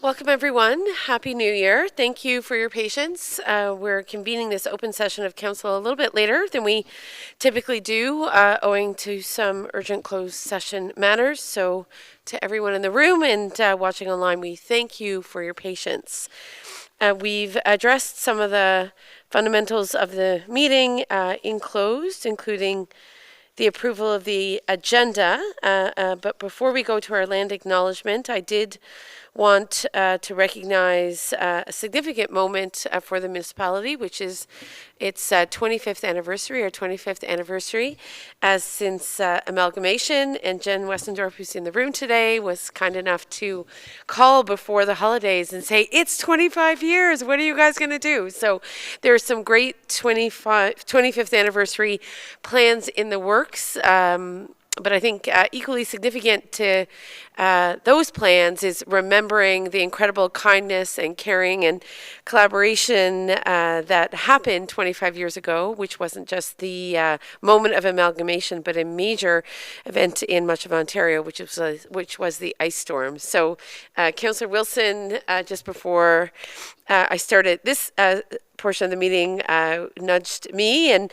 Welcome, everyone. Happy New Year. Thank you for your patience. We're convening this open session of council a little bit later than we typically do, owing to some urgent closed session matters. So, to everyone in the room and watching online, we thank you for your patience. We've addressed some of the fundamentals of the meeting in closed, including the approval of the agenda. But before we go to our land acknowledgement, I did want to recognize a significant moment for the municipality, which is its 25th anniversary, or 25th anniversary, as since amalgamation. And Jen Westendorp, who's in the room today, was kind enough to call before the holidays and say, it's 25 years, what are you guys going to do? So there are some great 25th anniversary plans in the works. But I think equally significant to those plans is remembering the incredible kindness and caring and collaboration that happened 25 years ago, which wasn't just the moment of amalgamation, but a major event in much of Ontario, which was the ice storm. So, Councillor Wilson, just before I started this portion of the meeting, nudged me, and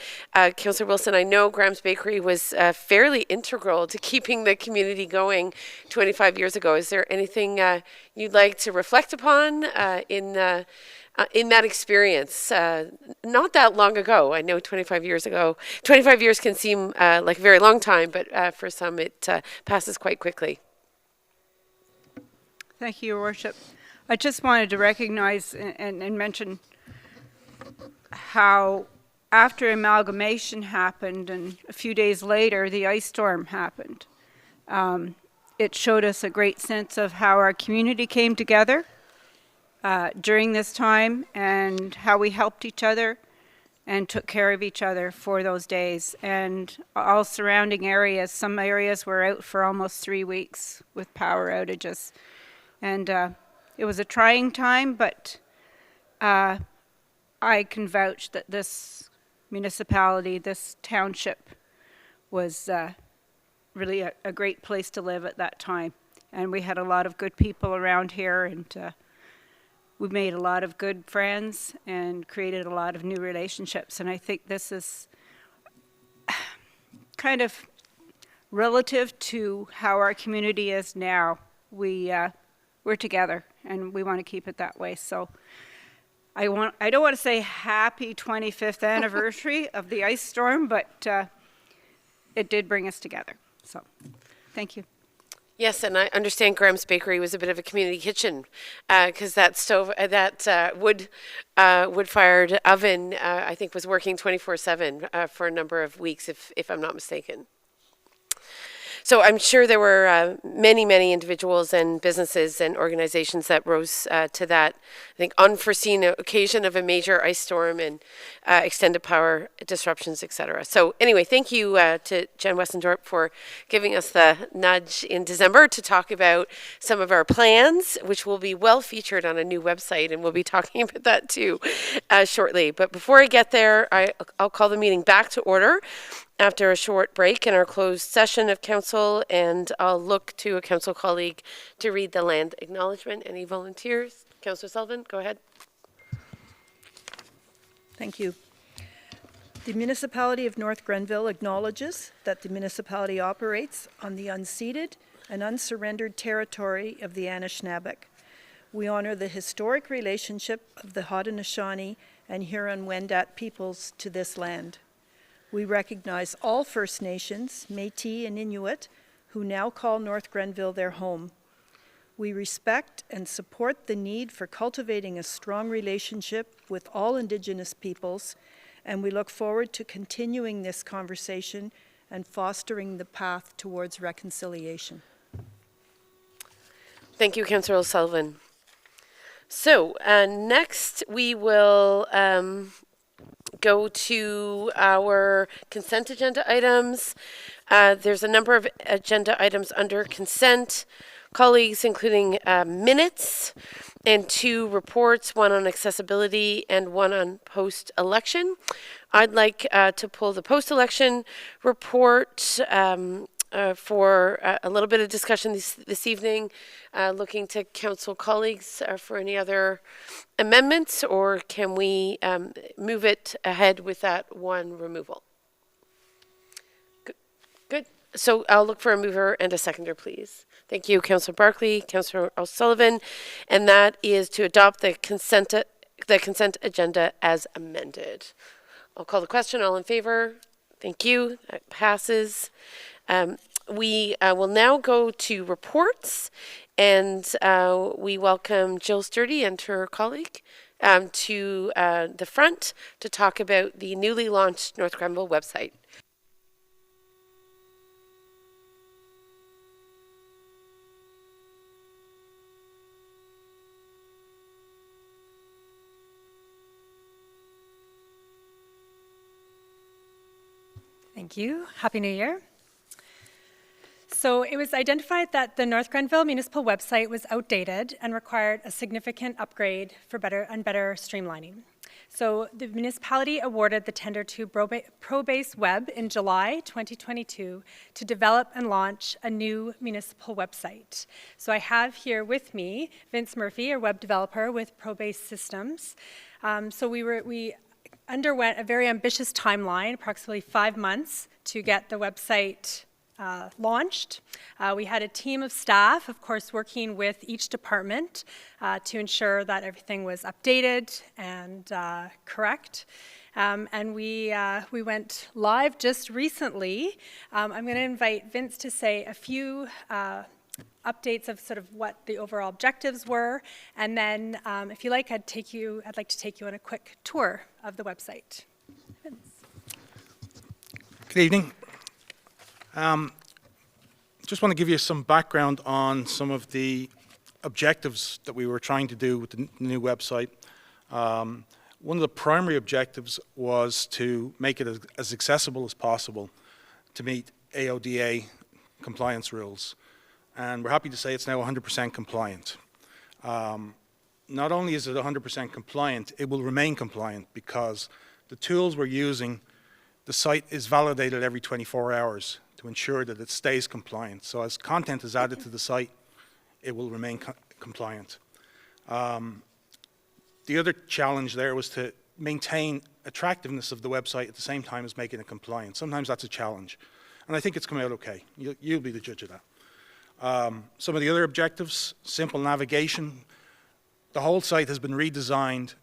Councillor Wilson, I know Graham's Bakery was fairly integral to keeping the community going 25 years ago. Is there anything you'd like to reflect upon in that experience? Not that long ago. I know 25 years ago. 25 years can seem like a very long time, but for some it passes quite quickly. Thank you, Your Worship. I just wanted to recognize and mention how after amalgamation happened and a few days later the ice storm happened, it showed us a great sense of how our community came together during this time and how we helped each other and took care of each other for those days. And all surrounding areas, some areas were out for almost 3 weeks with power outages. And it was a trying time, but I can vouch that this municipality, this township, was really a great place to live at that time. And we had a lot of good people around here, and we made a lot of good friends and created a lot of new relationships. And I think this is kind of relative to how our community is now. We're together, and we want to keep it that way. So I don't want to say happy 25th anniversary of the ice storm, but it did bring us together. So thank you. Yes, and I understand Graham's Bakery was a bit of a community kitchen because that stove, that wood-fired oven, I think was working 24/7 for a number of weeks, if I'm not mistaken. So I'm sure there were many, many individuals and businesses and organizations that rose to that, I think, unforeseen occasion of a major ice storm and extended power disruptions, etc. So anyway, thank you to Jen Westendorp for giving us the nudge in December to talk about some of our plans, which will be well featured on a new website, and we'll be talking about that too shortly. But before I get there, I'll call the meeting back to order after a short break in our closed session of council, and I'll look to a council colleague to read the land acknowledgement. Any volunteers? Councillor Sullivan, go ahead. Thank you. The municipality of North Grenville acknowledges that the municipality operates on the unceded and unsurrendered territory of the Anishinaabe. We honor the historic relationship of the Haudenosaunee and Huron-Wendat peoples to this land. We recognize all First Nations, Métis and Inuit, who now call North Grenville their home. We respect and support the need for cultivating a strong relationship with all Indigenous peoples, and we look forward to continuing this conversation and fostering the path towards reconciliation. Thank you, Councillor O'Sullivan. So next we will go to our consent agenda items. There's a number of agenda items under consent, colleagues, including minutes and 2 reports, one on accessibility and one on post-election. I'd like to pull the post-election report for a little bit of discussion this evening, looking to council colleagues for any other amendments, or can we move it ahead with that one removal? Good. So I'll look for a mover and a seconder, please. Thank you, Councillor Barclay, Councillor O'Sullivan, and that is to adopt the consent agenda as amended. I'll call the question. All in favor? Thank you. That passes. We will now go to reports, and we welcome Jill Sturdy and her colleague to the front to talk about the newly launched North Grenville website. Thank you. Happy New Year. So it was identified that the North Grenville Municipal website was outdated and required a significant upgrade for better streamlining. So the municipality awarded the tender to ProBase Web in July 2022 to develop and launch a new municipal website. So I have here with me Vince Murphy, a web developer with ProBase Systems. So we underwent a very ambitious timeline, approximately 5 months, to get the website launched. We had a team of staff, of course, working with each department to ensure that everything was updated and correct. And we went live just recently. I'm going to invite Vince to say a few updates of sort of what the overall objectives were, and then if you like, I'd like to take you on a quick tour of the website. Vince. Good evening. Just want to give you some background on some of the objectives that we were trying to do with the new website. One of the primary objectives was to make it as accessible as possible to meet AODA compliance rules. And we're happy to say it's now 100% compliant. Not only is it 100% compliant, it will remain compliant because the tools we're using, the site is validated every 24 hours to ensure that it stays compliant. So as content is added to the site, it will remain compliant. The other challenge there was to maintain attractiveness of the website at the same time as making it compliant. Sometimes that's a challenge. And I think it's come out okay. You'll be the judge of that. Some of the other objectives, simple navigation. The whole site has been redesigned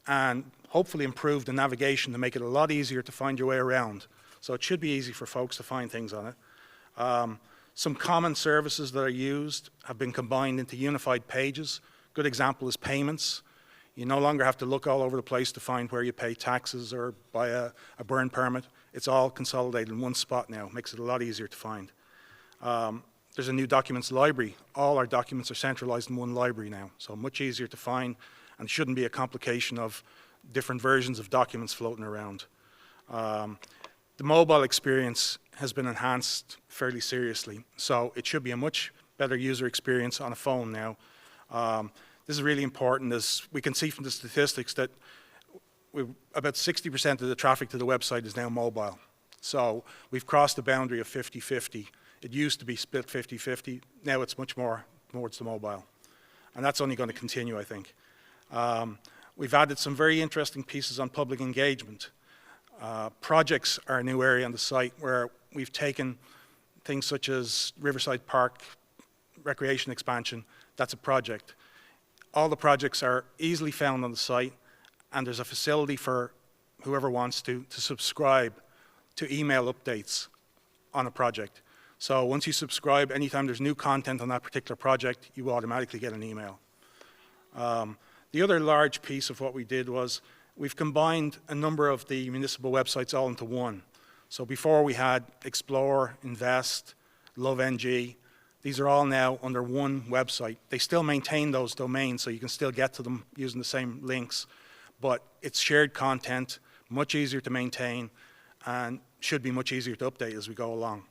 and hopefully improved the navigation to make it a lot easier to find your way around. So it should be easy for folks to find things on it. Some common services that are used have been combined into unified pages. Good example is payments. You no longer have to look all over the place to find where you pay taxes or buy a burn permit. It's all consolidated in one spot now. Makes it a lot easier to find. There's a new documents library. All our documents are centralized in one library now, so much easier to find and shouldn't be a complication of different versions of documents floating around. The mobile experience has been enhanced fairly seriously, so it should be a much better user experience on a phone now. This is really important, as we can see from the statistics that about 60% of the traffic to the website is now mobile. So we've crossed the boundary of 50-50. It used to be split 50-50. Now it's much more towards the mobile. And that's only going to continue, I think. We've added some very interesting pieces on public engagement. Projects are a new area on the site where we've taken things such as Riverside Park recreation expansion. That's a project. All the projects are easily found on the site, and there's a facility for whoever wants to subscribe to email updates on a project. So once you subscribe, anytime there's new content on that particular project, you automatically get an email. The other large piece of what we did was we've combined a number of the municipal websites all into one. So before we had Explore, Invest, LoveNG. These are all now under one website. They still maintain those domains, so you can still get to them using the same links, but it's shared content, much easier to maintain, and should be much easier to update as we go along.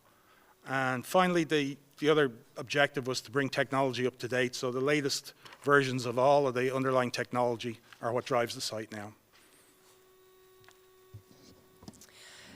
And finally, the other objective was to bring technology up to date, so the latest versions of all of the underlying technology are what drives the site now.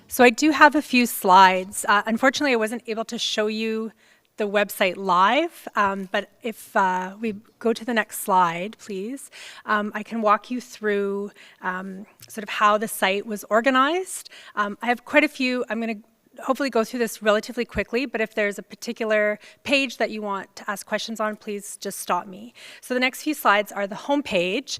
So I do have a few slides. Unfortunately, I wasn't able to show you the website live, but if we go to the next slide, please, I can walk you through sort of how the site was organized. I have quite a few. I'm going to hopefully go through this relatively quickly, but if there's a particular page that you want to ask questions on, please just stop me. So the next few slides are the home page.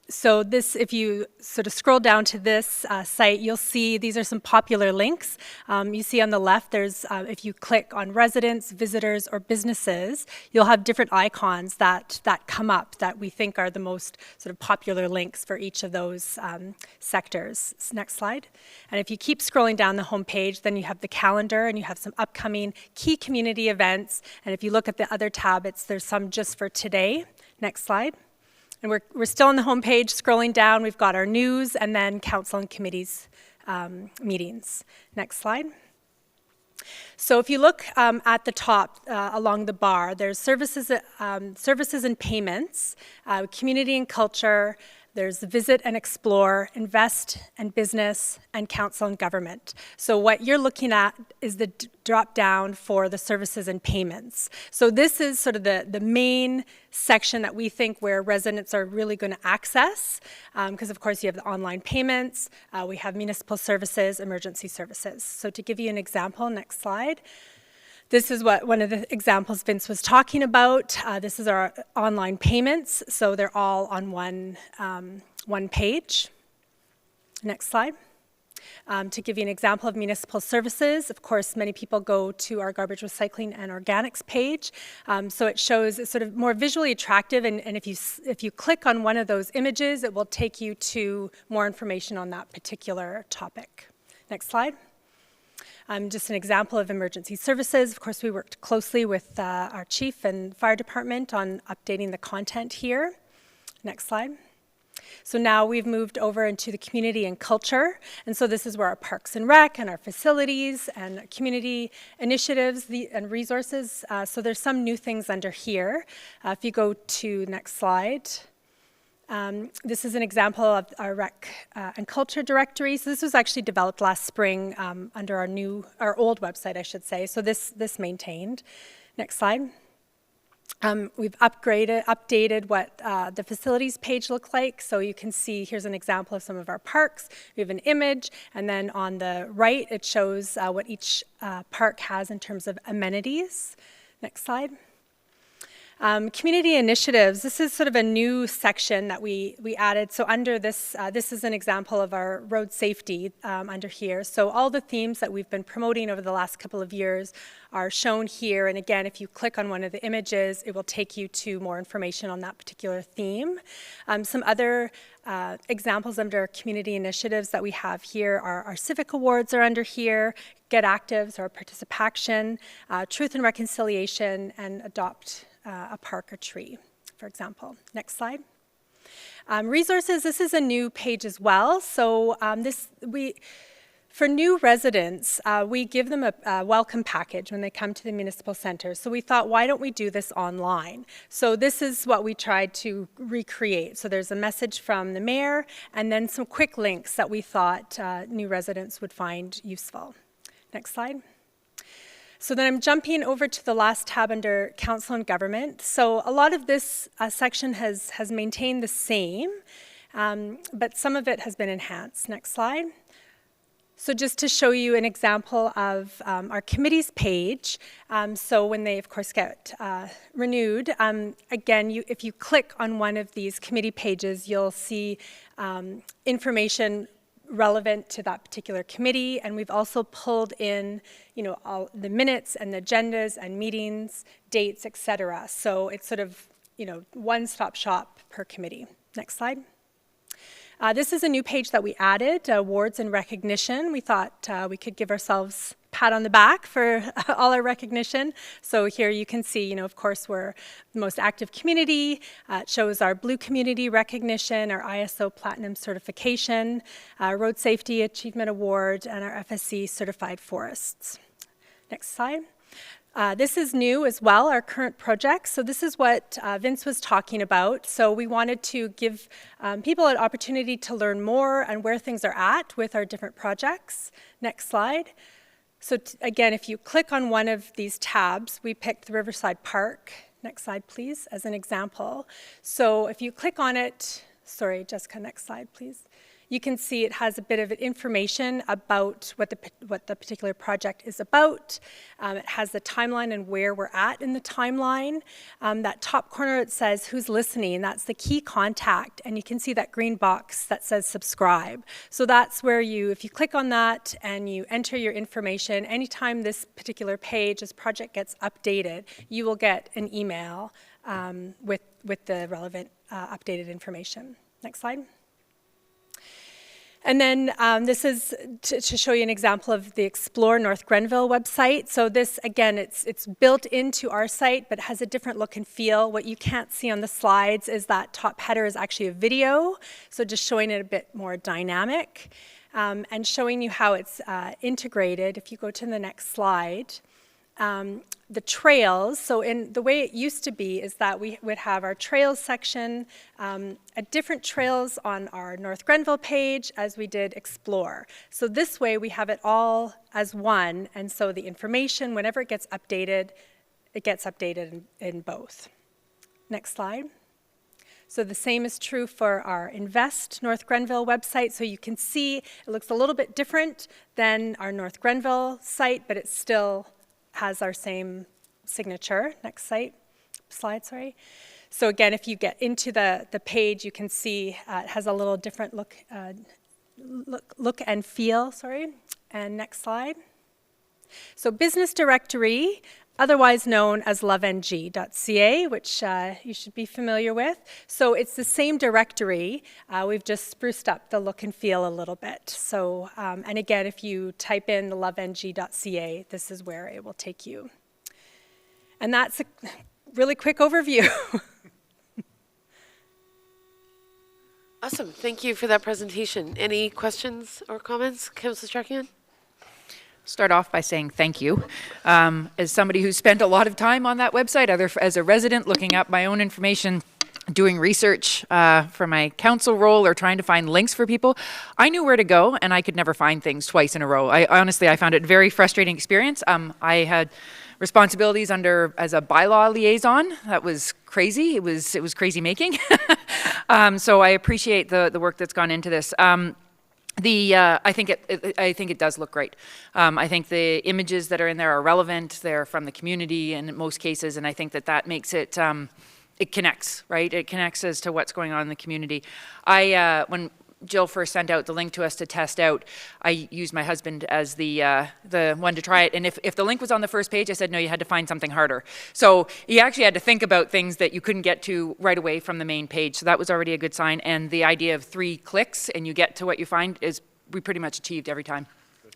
So this, if you sort of scroll down to this site, you'll see these are some popular links. You see on the left, there's, if you click on residents, visitors, or businesses, you'll have different icons that come up that we think are the most sort of popular links for each of those sectors. Next slide. And if you keep scrolling down the home page, then you have the calendar and you have some upcoming key community events. And if you look at the other tab, there's some just for today. Next slide. And we're still on the home page, scrolling down. We've got our news and then council and committees meetings. Next slide. So if you look at the top along the bar, there's services and payments, community and culture, there's visit and explore, invest and business, and council and government. So what you're looking at is the drop down for the services and payments. So this is sort of the main section that we think where residents are really going to access, because of course you have the online payments, we have municipal services, emergency services. So to give you an example, next slide. This is what one of the examples Vince was talking about. This is our online payments, so they're all on one page. Next slide. To give you an example of municipal services, of course, many people go to our garbage recycling and organics page. So it shows it's sort of more visually attractive, and if you click on one of those images, it will take you to more information on that particular topic. Next slide. Just an example of emergency services. Of course, we worked closely with our chief and fire department on updating the content here. Next slide. So now we've moved over into the community and culture. And so this is where our parks and rec and our facilities and community initiatives and resources. So there's some new things under here. If you go to next slide. This is an example of our rec and culture directory. So this was actually developed last spring under our old website, I should say. So this maintained. Next slide. We've updated what the facilities page looked like. So you can see here's an example of some of our parks. We have an image, and then on the right it shows what each park has in terms of amenities. Next slide. Community initiatives, this is sort of a new section that we added. So under this, this is an example of our road safety under here. So all the themes that we've been promoting over the last couple of years are shown here. And again, if you click on one of the images, it will take you to more information on that particular theme. Some other examples under community initiatives that we have here are our civic awards are under here, Get Actives or Participation, Truth and Reconciliation, and Adopt a Park or Tree, for example. Next slide. Resources, this is a new page as well. So for new residents, we give them a welcome package when they come to the municipal center. So we thought, why don't we do this online? So this is what we tried to recreate. So there's a message from the mayor and then some quick links that we thought new residents would find useful. Next slide. So then I'm jumping over to the last tab under Council and Government. So a lot of this section has maintained the same, but some of it has been enhanced. Next slide. So just to show you an example of our committees page, so when they, of course, get renewed, again, if you click on one of these committee pages, you'll see information relevant to that particular committee, and we've also pulled in, all the minutes and the agendas and meetings, dates, etc. So it's sort of, one-stop shop per committee. Next slide. This is a new page that we added, awards and recognition. We thought we could give ourselves a pat on the back for all our recognition. So here you can see, of course, we're the most active community. It shows our Blue Community recognition, our ISO Platinum certification, Road Safety Achievement Award, and our FSC Certified Forests. Next slide. This is new as well, our current project. So this is what Vince was talking about. So we wanted to give people an opportunity to learn more and where things are at with our different projects. Next slide. So again, if you click on one of these tabs, we picked the Riverside Park. Next slide, please, as an example. So if you click on it, sorry, Jessica, next slide, please. You can see it has a bit of information about what the particular project is about. It has the timeline and where we're at in the timeline. That top corner, it says who's listening. That's the key contact. And you can see that green box that says subscribe. So that's where if you click on that and you enter your information, anytime this particular page, this project gets updated, you will get an email with the relevant updated information. Next slide. And then this is to show you an example of the Explore North Grenville website. So this, again, it's built into our site, but has a different look and feel. What you can't see on the slides is that top header is actually a video, so just showing it a bit more dynamic and showing you how it's integrated. If you go to the next slide. The trails, so in the way it used to be is that we would have our trails section, different trails on our North Grenville page as we did Explore. So this way we have it all as one, and so the information, whenever it gets updated in both. Next slide. So the same is true for our Invest North Grenville website. So you can see it looks a little bit different than our North Grenville site, but it still has our same signature. Next slide, sorry. So again, if you get into the page, you can see it has a little different look and feel, sorry. And next slide. So Business Directory, otherwise known as loveng.ca, which you should be familiar with. So it's the same directory. We've just spruced up the look and feel a little bit. So, and again, if you type in the loveng.ca, this is where it will take you. And that's a really quick overview. Awesome. Thank you for that presentation. Any questions or comments, Councillor Strachan? Start off by saying thank you. As somebody who's spent a lot of time on that website, either as a resident looking up my own information, doing research for my council role, or trying to find links for people, I knew where to go, and I could never find things twice in a row. I found it a very frustrating experience. I had responsibilities as a bylaw liaison. That was crazy. It was crazy making. So I appreciate the work that's gone into this. I think it does look great. I think the images that are in there are relevant. They're from the community in most cases, and I think that makes it it connects, right? It connects as to what's going on in the community. When Jill first sent out the link to us to test out, I used my husband as the one to try it. And if the link was on the first page, I said, no, you had to find something harder. So he actually had to think about things that you couldn't get to right away from the main page. So that was already a good sign. And the idea of 3 clicks and you get to what you find we pretty much achieved every time.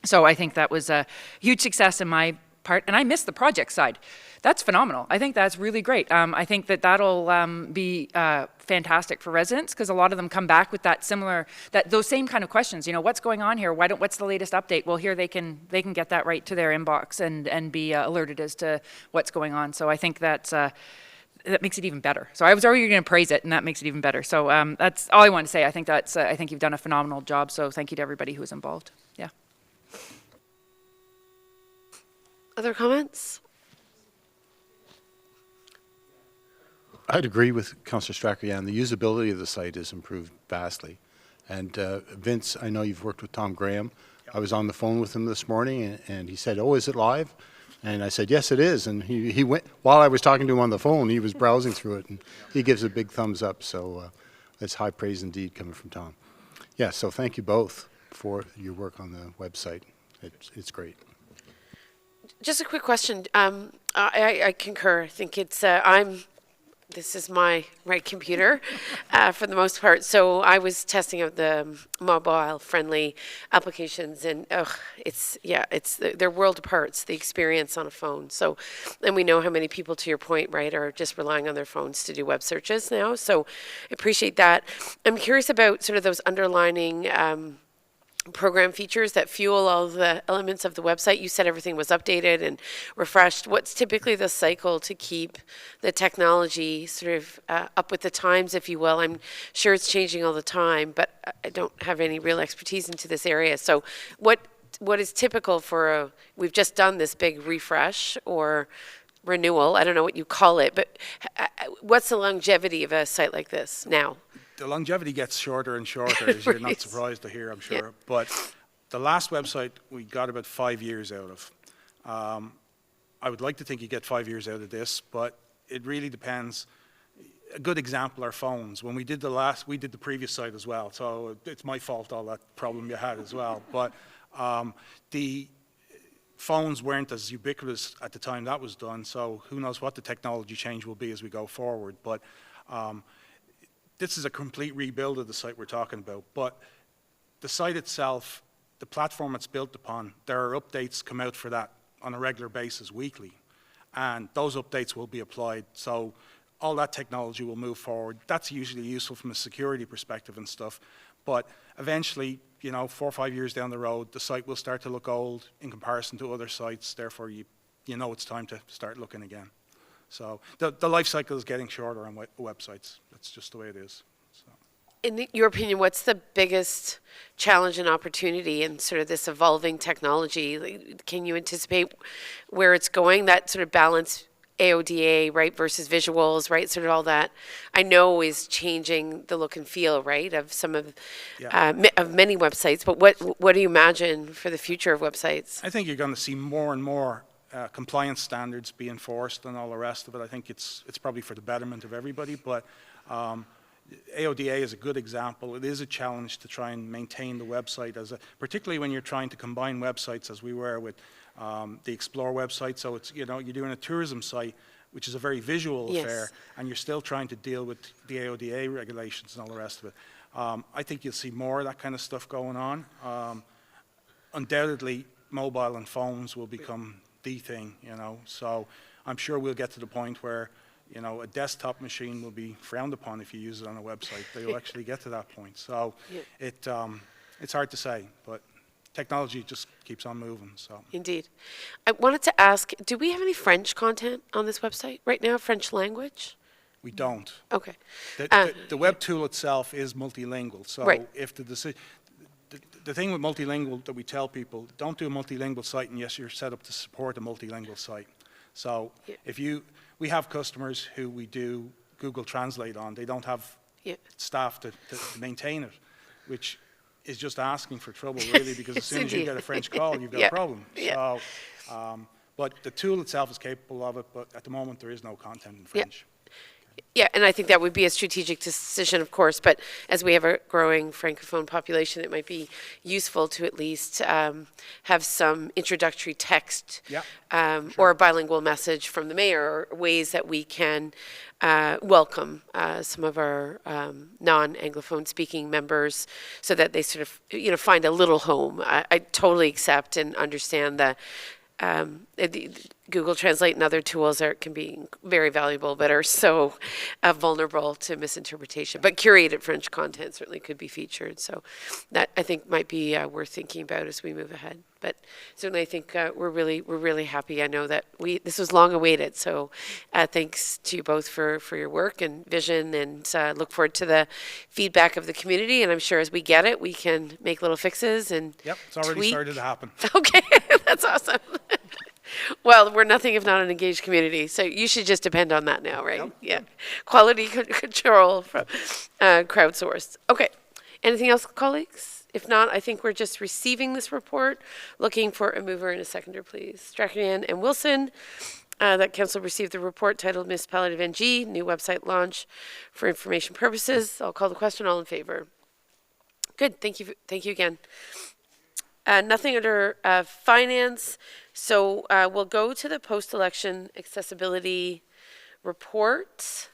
So I think that was a huge success in my part. And I missed the project side. That's phenomenal. I think that's really great. I think that'll be fantastic for residents, because a lot of them come back with those same kind of questions. You know, what's going on here? What's the latest update? Well, here they can get that right to their inbox and be alerted as to what's going on. So I think that makes it even better. So I was already going to praise it, and that makes it even better. So that's all I want to say. I think I think you've done a phenomenal job. So thank you to everybody who was involved. Yeah. Other comments? I'd agree with Councillor Strachan. The usability of the site has improved vastly. And Vince, I know you've worked with Tom Graham. I was on the phone with him this morning, and he said, "Oh, is it live?" And I said, "Yes, it is." And he went, while I was talking to him on the phone, he was browsing through it, and he gives a big thumbs up. So that's high praise indeed coming from Tom. Yeah, so thank you both for your work on the website. It's great. Just a quick question. I concur. I think it's, this is my right computer for the most part. So I was testing out the mobile-friendly applications, and they're world apart. It's the experience on a phone. So, and we know how many people, to your point, right, are just relying on their phones to do web searches now. So I appreciate that. I'm curious about sort of those underlining program features that fuel all the elements of the website. You said everything was updated and refreshed. What's typically the cycle to keep the technology sort of up with the times, if you will? I'm sure it's changing all the time, but I don't have any real expertise into this area. So what is typical for we've just done this big refresh or renewal, I don't know what you call it, but what's the longevity of a site like this now? The longevity gets shorter and shorter, as you're not Right. surprised to hear, I'm sure. Yeah. But the last website we got about 5 years out of. I would like to think you get 5 years out of this, but it really depends. A good example are phones. When we did the previous site as well, so it's my fault all that problem you had as well. But the phones weren't as ubiquitous at the time that was done, so who knows what the technology change will be as we go forward. But this is a complete rebuild of the site we're talking about. But the site itself, the platform it's built upon, there are updates come out for that on a regular basis weekly. And those updates will be applied. So all that technology will move forward. That's usually useful from a security perspective and stuff. But eventually, 4 or 5 years down the road, the site will start to look old in comparison to other sites. Therefore, you know it's time to start looking again. So the life cycle is getting shorter on websites. That's just the way it is. So. In your opinion, what's the biggest challenge and opportunity in sort of this evolving technology? Like, can you anticipate where it's going, that sort of balance AODA, right, versus visuals, right, sort of all that I know is changing the look and feel, right, of some of, of many websites, but what do you imagine for the future of websites? I think you're going to see more and more compliance standards be enforced and all the rest of it. I think it's probably for the betterment of everybody, but AODA is a good example. It is a challenge to try and maintain the website, particularly when you're trying to combine websites as we were with the Explore website. So it's, you're doing a tourism site, which is a very visual affair, and you're still trying to deal with the AODA regulations and all the rest of it. I think you'll see more of that kind of stuff going on. Undoubtedly, mobile and phones will become the thing, so I'm sure we'll get to the point where a desktop machine will be frowned upon if you use it on a website. They'll actually get to that point. So it's hard to say, but technology just keeps on moving. So Indeed. I wanted to ask, do we have any French content on this website right now, French language? we don't. Okay. The web tool itself is multilingual. So Right. if the thing with multilingual that we tell people, don't do a multilingual site unless you're set up to support a multilingual site. So we have customers who we do Google Translate on. They don't have staff to maintain it, which is just asking for trouble, really, because as soon as you get a French call, you've got a problem. So, but the tool itself is capable of it, but at the moment there is no content in French. Yeah, and I think that would be a strategic decision, of course, but as we have a growing Francophone population, it might be useful to at least have some introductory text or a bilingual message from the mayor, or ways that we can welcome some of our non-Anglophone speaking members so that they sort of, find a little home. I totally accept and understand that the Google Translate and other tools can be very valuable, but are so vulnerable to misinterpretation. But curated French content certainly could be featured. So that, I think, might be worth thinking about as we move ahead. But certainly, I think we're really happy. I know that this was long awaited. So thanks to you both for your work and vision, and look forward to the feedback of the community. And I'm sure as we get it, we can make little fixes and It's already tweak. started to happen. Okay, that's awesome. Well, we're nothing if not an engaged community, so you should just depend on that now, right? Yeah. Quality control from crowdsourced. Okay. Anything else, colleagues? If not, I think we're just receiving this report. Looking for a mover and a seconder, please. Strachan and Wilson. That council received the report titled Municipality of NG, new website launch for information purposes. I'll call the question. All in favor? Good. Thank you. Thank you again. Nothing under finance, so we'll go to the post-election accessibility report.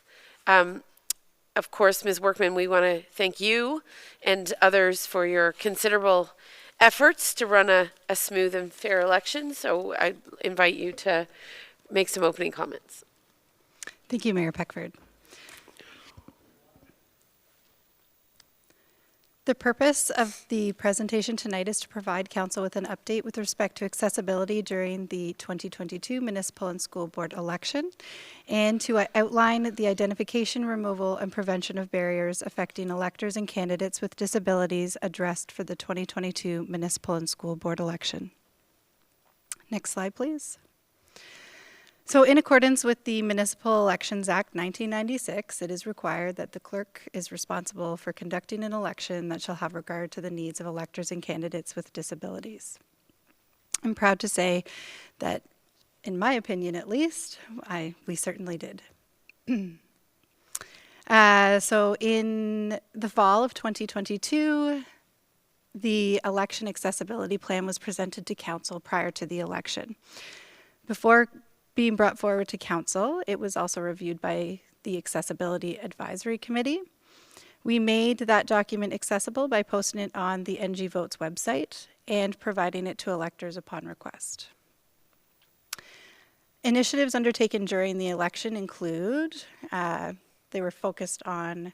Of course, Ms. Workman, we want to thank you and others for your considerable efforts to run a smooth and fair election, so I invite you to make some opening comments. Thank you, Mayor Peckford. The purpose of the presentation tonight is to provide council with an update with respect to accessibility during the 2022 municipal and school board election, and to outline the identification, removal, and prevention of barriers affecting electors and candidates with disabilities addressed for the 2022 municipal and school board election. Next slide, please. So in accordance with the Municipal Elections Act 1996, it is required that the clerk is responsible for conducting an election that shall have regard to the needs of electors and candidates with disabilities. I'm proud to say that, in my opinion at least, we certainly did. So in the fall of 2022, the election accessibility plan was presented to council prior to the election. Before being brought forward to council, it was also reviewed by the Accessibility Advisory Committee. We made that document accessible by posting it on the NG Votes website and providing it to electors upon request. Initiatives undertaken during the election include, they were focused on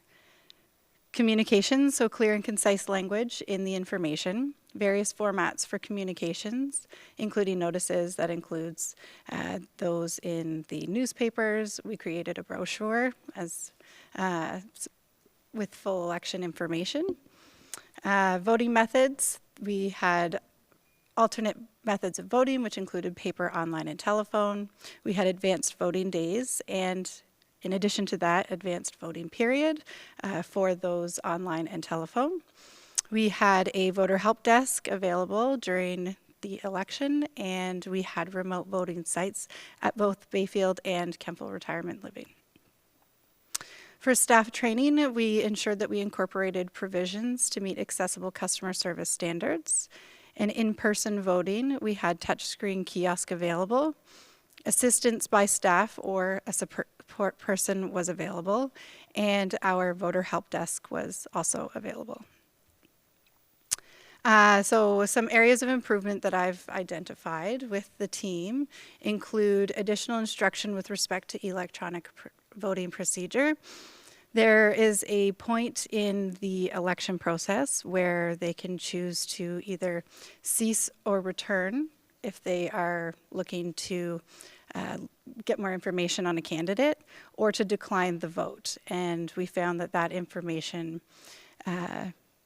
communications, so clear and concise language in the information, various formats for communications, including notices that includes those in the newspapers. We created a brochure as with full election information. Voting methods, we had alternate methods of voting, which included paper, online, and telephone. We had advanced voting days, and in addition to that, advanced voting period for those online and telephone. We had a voter help desk available during the election, and we had remote voting sites at both Bayfield and Kempville Retirement Living. For staff training, we ensured that we incorporated provisions to meet accessible customer service standards. And in-person voting, we had touchscreen kiosk available. Assistance by staff or a support person was available, and our voter help desk was also available. So some areas of improvement that I've identified with the team include additional instruction with respect to electronic voting procedure. There is a point in the election process where they can choose to either cease or return if they are looking to get more information on a candidate, or to decline the vote. And we found that that information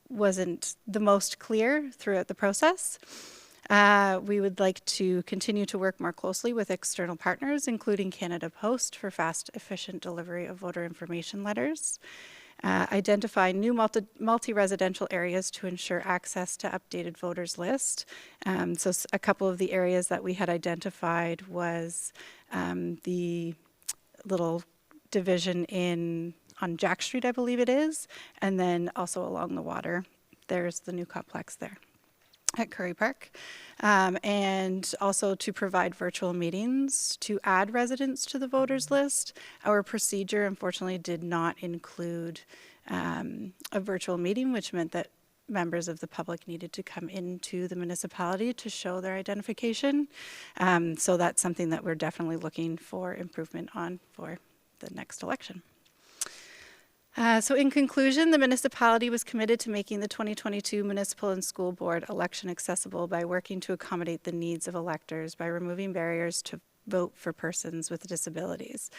wasn't the most clear throughout the process. We would like to continue to work more closely with external partners, including Canada Post, for fast, efficient delivery of voter information letters. Identify new multi-residential areas to ensure access to updated voters list. So a couple of the areas that we had identified was the little division on Jack Street, I believe it is, and then also along the water. There's the new complex there at Curry Park. And also to provide virtual meetings to add residents to the voters list. Our procedure, unfortunately, did not include a virtual meeting, which meant that members of the public needed to come into the municipality to show their identification. So that's something that we're definitely looking for improvement on for the next election. So in conclusion, the municipality was committed to making the 2022 municipal and school board election accessible by working to accommodate the needs of electors by removing barriers to vote for persons with disabilities.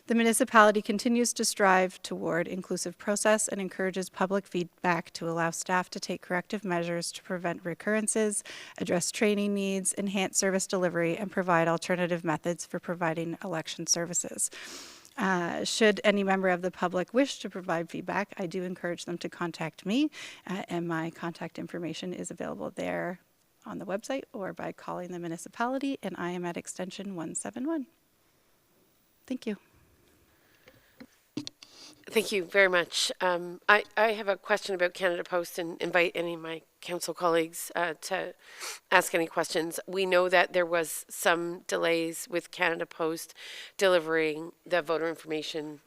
The municipality continues to strive toward inclusive process and encourages public feedback to allow staff to take corrective measures to prevent recurrences, address training needs, enhance service delivery, and provide alternative methods for providing election services. Should any member of the public wish to provide feedback, I do encourage them to contact me, and my contact information is available there on the website or by calling the municipality, and I am at extension 171. Thank you. Thank you very much. I have a question about Canada Post and invite any of my council colleagues to ask any questions. We know that there was some delays with Canada Post delivering the voter information,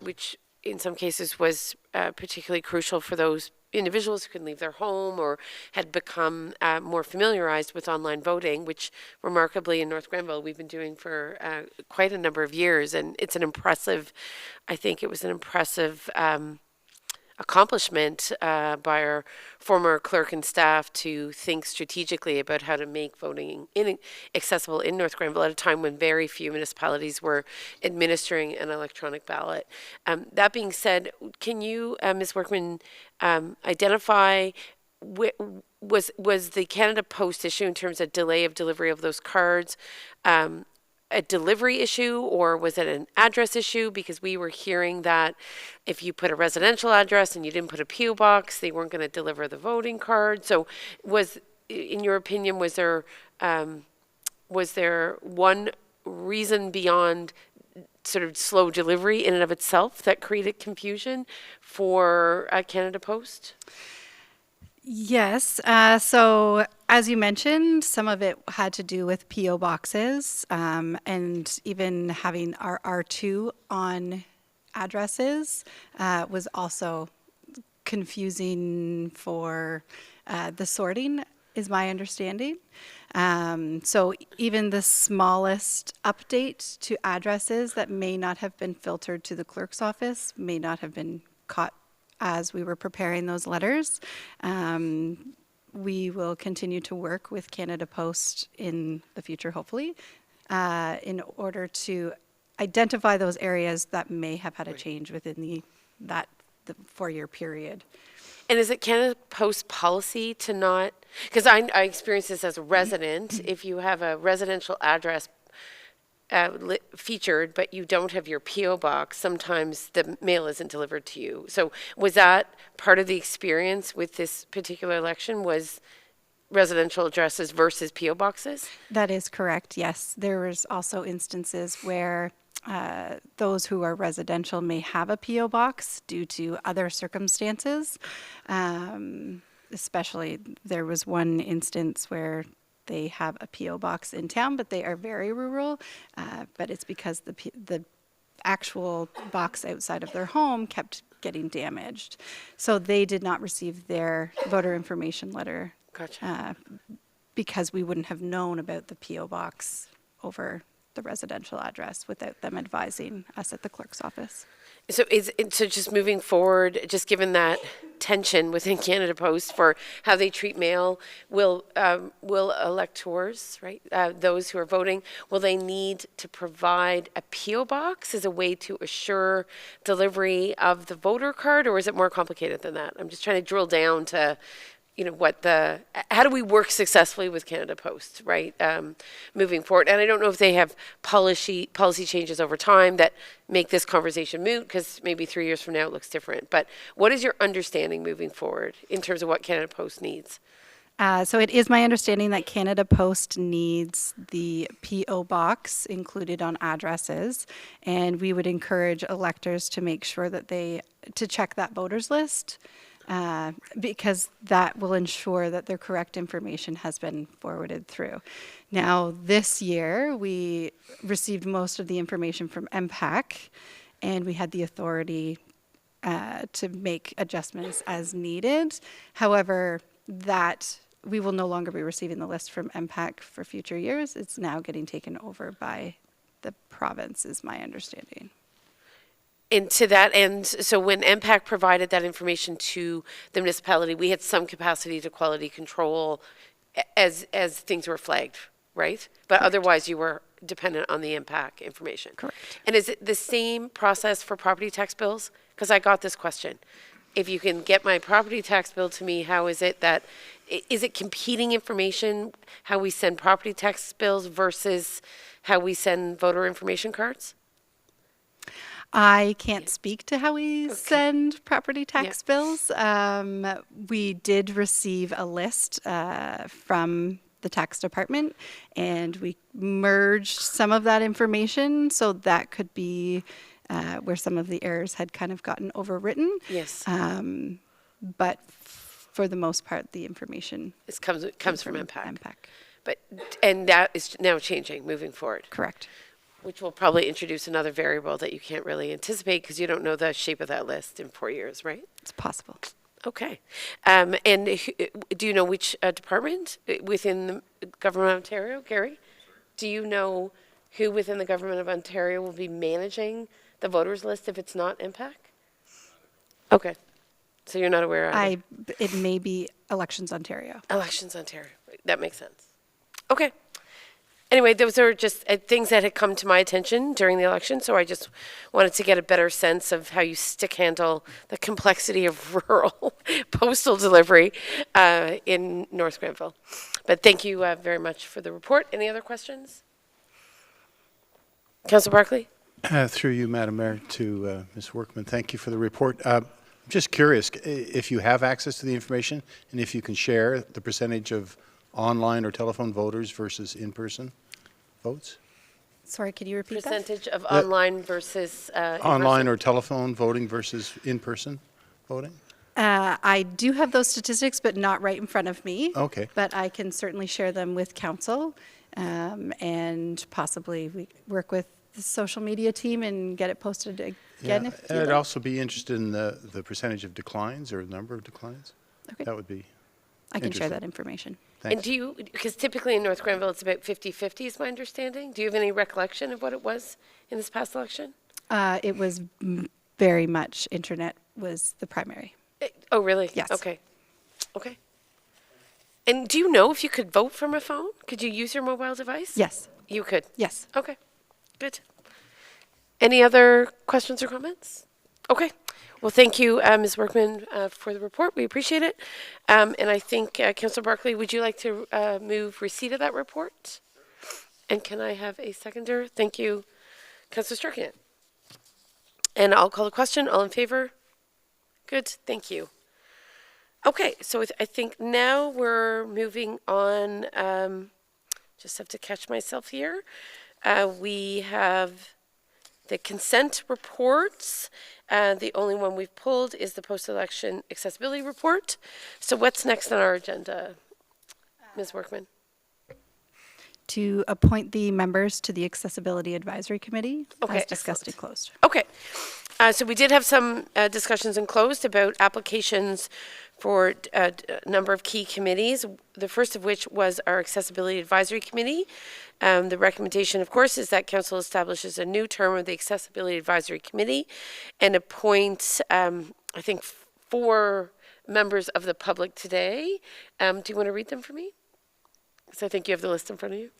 which in some cases was particularly crucial for those individuals who couldn't leave their home or had become more familiarized with online voting, which remarkably in North Grenville we've been doing for quite a number of years. And it's an impressive, I think it was an impressive accomplishment by our former clerk and staff to think strategically about how to make voting accessible in North Grenville at a time when very few municipalities were administering an electronic ballot. That being said, can you, Ms. Workman, identify was the Canada Post issue in terms of delay of delivery of those cards a delivery issue, or was it an address issue? Because we were hearing that if you put a residential address and you didn't put a PO box, they weren't going to deliver the voting card. So in your opinion, was there one reason beyond sort of slow delivery in and of itself that created confusion for Canada Post? Yes. So, as you mentioned, some of it had to do with PO boxes and even having our R2 on addresses was also confusing for the sorting, is my understanding. So even the smallest update to addresses that may not have been filtered to the clerk's office may not have been caught as we were preparing those letters. We will continue to work with Canada Post in the future, hopefully, in order to identify those areas that may have had a change within the 4-year period. And is it Canada Post policy to not, because I experienced this as a resident, if you have a residential address featured, but you don't have your PO box, sometimes the mail isn't delivered to you. So was that part of the experience with this particular election, was residential addresses versus PO boxes? That is correct, yes. There was also instances where those who are residential may have a PO box due to other circumstances. Especially, there was one instance where they have a PO box in town, but they are very rural. But it's because the actual box outside of their home kept getting damaged, so they did not receive their voter information letter. Gotcha. Because we wouldn't have known about the PO box over the residential address without them advising us at the clerk's office. So so just moving forward, just given that tension within Canada Post for how they treat mail, will electors, right, those who are voting, will they need to provide a PO box as a way to assure delivery of the voter card, or is it more complicated than that? I'm just trying to drill down to, how do we work successfully with Canada Post, right, moving forward? And I don't know if they have policy changes over time that make this conversation moot, because maybe 3 years from now it looks different. But what is your understanding moving forward in terms of what Canada Post needs? So it is my understanding that Canada Post needs the PO box included on addresses, and we would encourage electors to make sure that to check that voters list. Because that will ensure that their correct information has been forwarded through. Now, this year, we received most of the information from MPAC, and we had the authority to make adjustments as needed. However, that we will no longer be receiving the list from MPAC for future years. It's now getting taken over by the province, is my understanding. And to that end, so when MPAC provided that information to the municipality, we had some capacity to quality control as things were flagged, right? But Correct. Otherwise, you were dependent on the MPAC information. Correct. And is it the same process for property tax bills? Because I got this question. If you can get my property tax bill to me, how is it that, is it competing information, how we send property tax bills versus how we send voter information cards? I can't speak to how we send property tax bills. We did receive a list from the tax department, and we merged some of that information, so that could be where some of the errors had kind of gotten overwritten. Yes. But for the most part, the information It comes from MPAC. MPAC. And that is now changing moving forward. Correct. Which will probably introduce another variable that you can't really anticipate because you don't know the shape of that list in 4 years, right? It's possible. Okay. And do you know which department within the Government of Ontario, Gary? Do you know who within the Government of Ontario will be managing the voters list if it's not MPAC? Okay. So you're not aware of it? It may be Elections Ontario. Elections Ontario. That makes sense. Okay. Anyway, those are just things that had come to my attention during the election, so I just wanted to get a better sense of how you stick handle the complexity of rural postal delivery in North Grenville. But thank you very much for the report. Any other questions? Councillor Barkley? Through you, Madam Mayor, to Ms. Workman, thank you for the report. I'm just curious if you have access to the information and if you can share the percentage of online or telephone voters versus in-person votes? Sorry, could you repeat that? Percentage of online versus Online or telephone voting versus in-person voting? I do have those statistics, but not right in front of me. Okay. But I can certainly share them with council, and possibly we work with the social media team and get it posted again. Yeah, If and you'd I'd like. also be interested in the percentage of declines or number of declines. Okay. That would be I can share interesting. that information. And Thanks. do you, because typically in North Grenville, it's about 50-50 is my understanding. Do you have any recollection of what it was in this past election? It was very much internet was the primary. Oh, really? Yes. Okay. Okay. And do you know if you could vote from a phone? Could you use your mobile device? Yes, You could? yes. Okay. Good. Any other questions or comments? Okay. Well, thank you, Ms. Workman, for the report. We appreciate it. And I think, Councillor Barkley, would you like to move receipt of that report? And can I have a seconder? Thank you, Councillor Strachan. And I'll call the question. All in favor? Good. Thank you. Okay, so I think now we're moving on. Just have to catch myself here. We have the consent reports. The only one we've pulled is the post-election accessibility report. So what's next on our agenda, Ms. Workman? To appoint the members to the Accessibility Advisory Committee, Okay, as discussed and closed. Okay. So we did have some discussions in closed about applications for a number of key committees, the first of which was our Accessibility Advisory Committee. The recommendation, of course, is that Council establishes a new term of the Accessibility Advisory Committee and appoints, I think, 4 members of the public today. Do you want to read them for me? Because I think you have the list in front of you.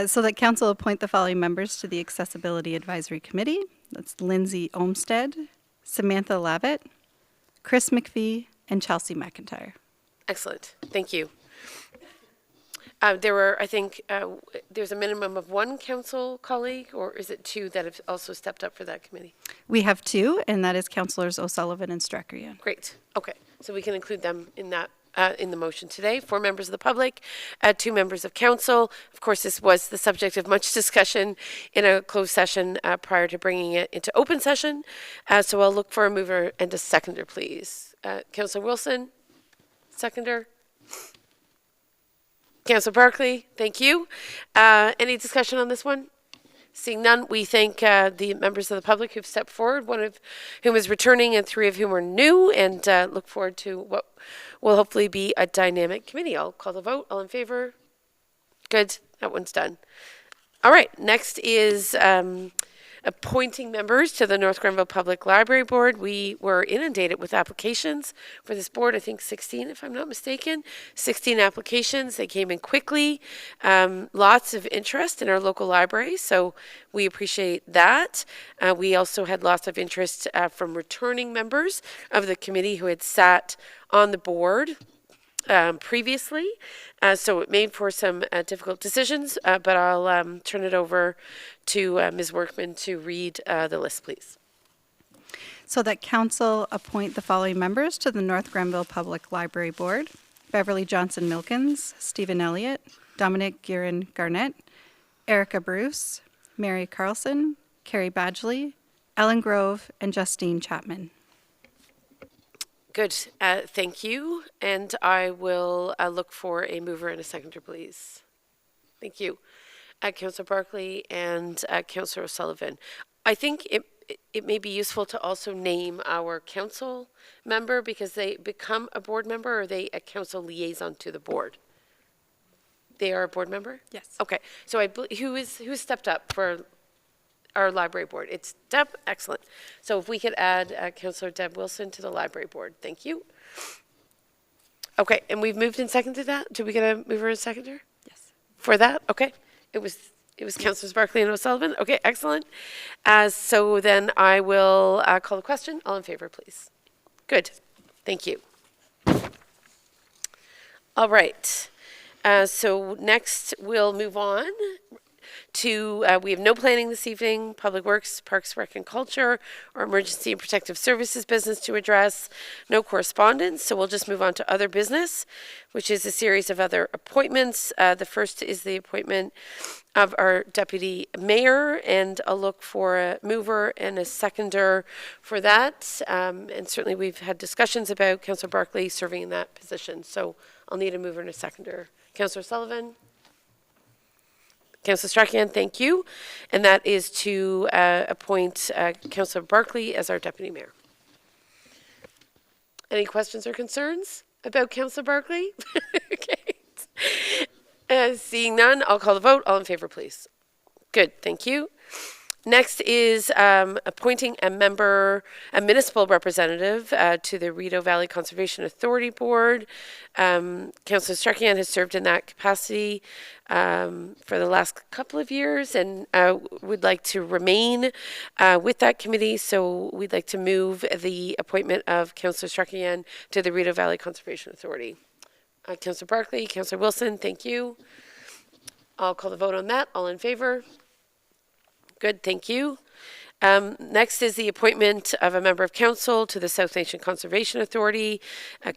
So that council appoint the following members to the Accessibility Advisory Committee. That's Lindsay Olmsted, Samantha Lavitt, Chris McPhee, and Chelsea McIntyre. Excellent. Thank you. There were, I think, there's a minimum of 1 council colleague, or is it 2 that have also stepped up for that committee? We have 2, and that is Councillors O'Sullivan and Strachan. Great. Okay. So we can include them in that, in the motion today. 4 members of the public, 2 members of council. Of course, this was the subject of much discussion in a closed session prior to bringing it into open session. So I'll look for a mover and a seconder, please. Councillor Wilson, seconder. Councillor Barkley, thank you. Any discussion on this one? Seeing none, we thank the members of the public who've stepped forward, 1 of whom is returning and 3 of whom are new, and look forward to what will hopefully be a dynamic committee. I'll call the vote. All in favor? Good. That one's done. All right. Next is appointing members to the North Grenville Public Library Board. We were inundated with applications for this board, I think 16, if I'm not mistaken. 16 applications. They came in quickly. Lots of interest in our local library, so we appreciate that. We also had lots of interest from returning members of the committee who had sat on the board previously, so it made for some difficult decisions, but I'll turn it over to Ms. Workman to read the list, please. So that council appoint the following members to the North Grenville Public Library Board: Beverly Johnson Milkins, Stephen Elliott, Dominic Guerin Garnett, Erica Bruce, Mary Carlson, Carrie Badgley, Ellen Grove, and Justine Chapman. Good. Thank you. And I will look for a mover and a seconder, please. Thank you. Councillor Barkley and Councillor O'Sullivan. I think it may be useful to also name our council member, because they become a board member, or are they a council liaison to the board? They are a board member? Yes. Okay. So who stepped up for our library board. It's Deb, excellent. So if we could add Councillor Deb Wilson to the library board, thank you. Okay, and we've moved and seconded that? Did we get a mover and seconder? Yes. For that? Okay. It was Councillors Barclay and O'Sullivan. Okay, excellent. So then I will call the question. All in favor, please. Good. Thank you. All right. So next we'll move on to, we have no planning this evening, Public Works, Parks, Rec and Culture, or Emergency and Protective Services business to address, no correspondence, so we'll just move on to other business, which is a series of other appointments. The first is the appointment of our deputy mayor, and I'll look for a mover and a seconder for that. And certainly we've had discussions about Councillor Barclay serving in that position, so I'll need a mover and a seconder. Councillor Sullivan? Councillor Strachan, thank you. And that is to appoint Councillor Barclay as our deputy mayor. Any questions or concerns about Councillor Barclay? Okay. Seeing none, I'll call the vote. All in favor, please. Good, thank you. Next is appointing a municipal representative to the Rideau Valley Conservation Authority Board. Councillor Strachan has served in that capacity for the last couple of years and would like to remain with that committee. So we'd like to move the appointment of Councillor Strachan to the Rideau Valley Conservation Authority. Councillor Barclay, Councillor Wilson, thank you. I'll call the vote on that. All in favor? Good, thank you. Next is the appointment of a member of council to the South Nation Conservation Authority.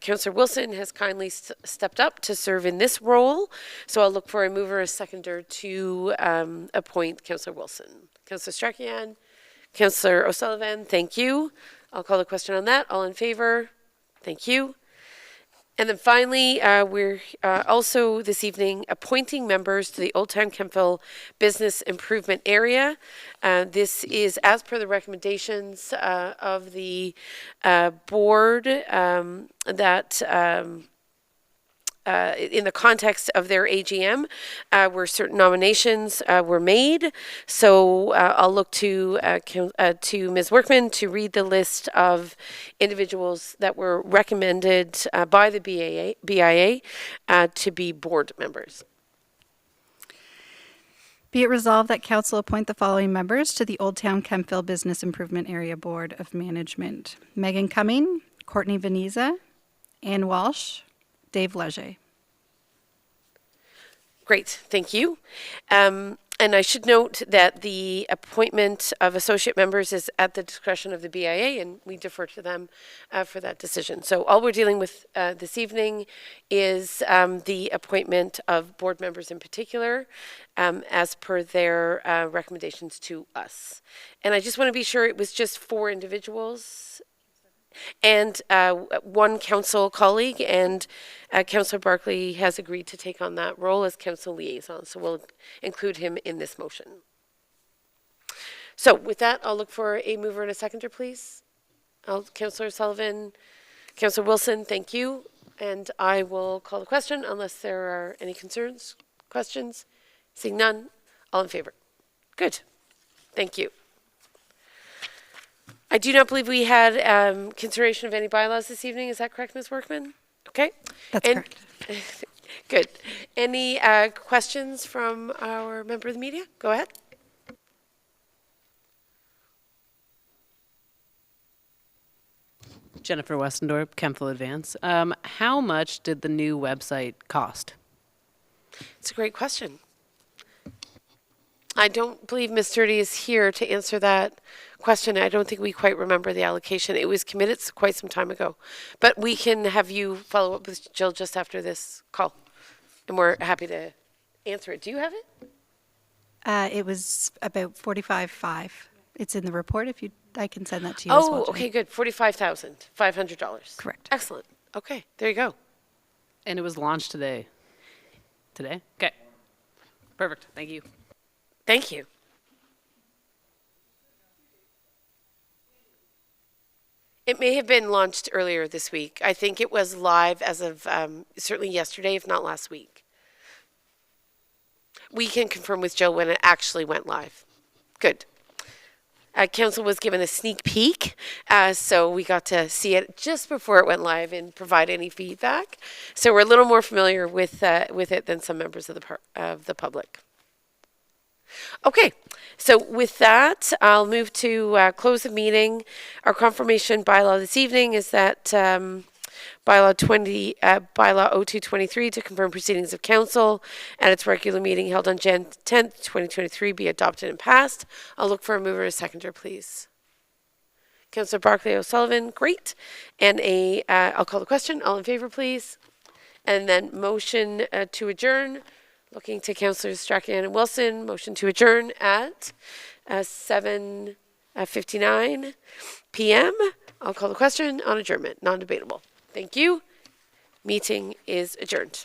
Councillor Wilson has kindly stepped up to serve in this role, so I'll look for a mover, a seconder to appoint Councillor Wilson. Councillor Strachan, Councillor O'Sullivan, thank you. I'll call the question on that. All in favor? Thank you. And then finally, we're also this evening appointing members to the Old Town Kemptville Business Improvement Area. This is as per the recommendations of the board that in the context of their AGM, where certain nominations were made. So I'll look to Ms. Workman to read the list of individuals that were recommended by the BIA to be board members. Be it resolved that council appoint the following members to the Old Town Kemptville Business Improvement Area Board of Management: Megan Cumming, Courtney Veniza, Ann Walsh, Dave Leger. Great, thank you. And I should note that the appointment of associate members is at the discretion of the BIA, and we defer to them for that decision. So all we're dealing with this evening is the appointment of board members in particular, as per their recommendations to us. And I just want to be sure it was just 4 individuals and one council colleague, and Councillor Barclay has agreed to take on that role as council liaison, so we'll include him in this motion. So with that, I'll look for a mover and a seconder, please. Councillor Sullivan, Councillor Wilson, thank you, and I will call the question unless there are any concerns, questions. Seeing none, all in favor. Good, thank you. I do not believe we had consideration of any bylaws this evening. Is that correct, Ms. Workman? Okay. That's correct. Good. Any questions from our member of the media? Go ahead. Jennifer Westendorp, Kemptville Advance. How much did the new website cost? It's a great question. I don't believe Ms. Sturdy is here to answer that question. I don't think we quite remember the allocation. It was committed quite some time ago. But we can have you follow up with Jill just after this call. And we're happy to answer it. Do you have it? It was about 45.5. It's in the report. If you, I can send that to you as well. Oh, okay, good. $45,500. Correct. Excellent. Okay, there you go. And it was launched today. Today? Okay. Perfect. Thank you. Thank you. It may have been launched earlier this week. I think it was live as of certainly yesterday, if not last week. We can confirm with Joe when it actually went live. Good. Council was given a sneak peek, so we got to see it just before it went live and provide any feedback. So we're a little more familiar with it than some members of the public. Okay, so with that, I'll move to close the meeting. Our confirmation bylaw this evening is that bylaw 0223 to confirm proceedings of council at its regular meeting held on Jan 10th, 2023 be adopted and passed. I'll look for a mover and a seconder, please. Councillor Barclay O'Sullivan, great. And I'll call the question. All in favor, please. And then motion to adjourn. Looking to Councillors Strachan and Wilson. Motion to adjourn at 7:59 p.m. I'll call the question on adjournment. Non-debatable. Thank you. Meeting is adjourned.